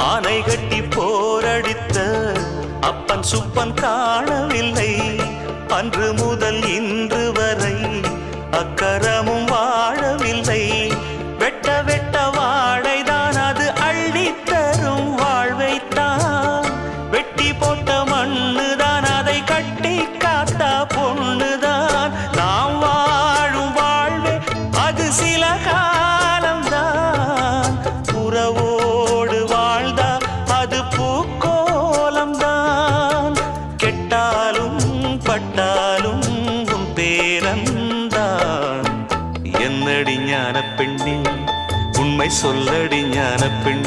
ஆனை கட்டி போரடித்த அப்பன் சுப்பன் காணவில்லை. அன்று முதல் இன்று வரை அக்கரமும் வாழவில்லை. வெட்ட வெட்ட வாழைதான் அது அள்ளித்தரும் வாழ்வைத்தான். வெட்டி போட்ட மண்ணுதான் அதை கட்டி காத்தா பொண்ணுதான். நாம் வாழும் வாழ்வே அது சில காலம்தான். உறவோடு வாழ்ந்தா அது பூக்கோலம்தான். கெட்டாலும் பட்டாலும் உன் பேரன்தான். என்னடி ஞான பெண்ணே உண்மை சொல்லடி ஞான பெண்ணே.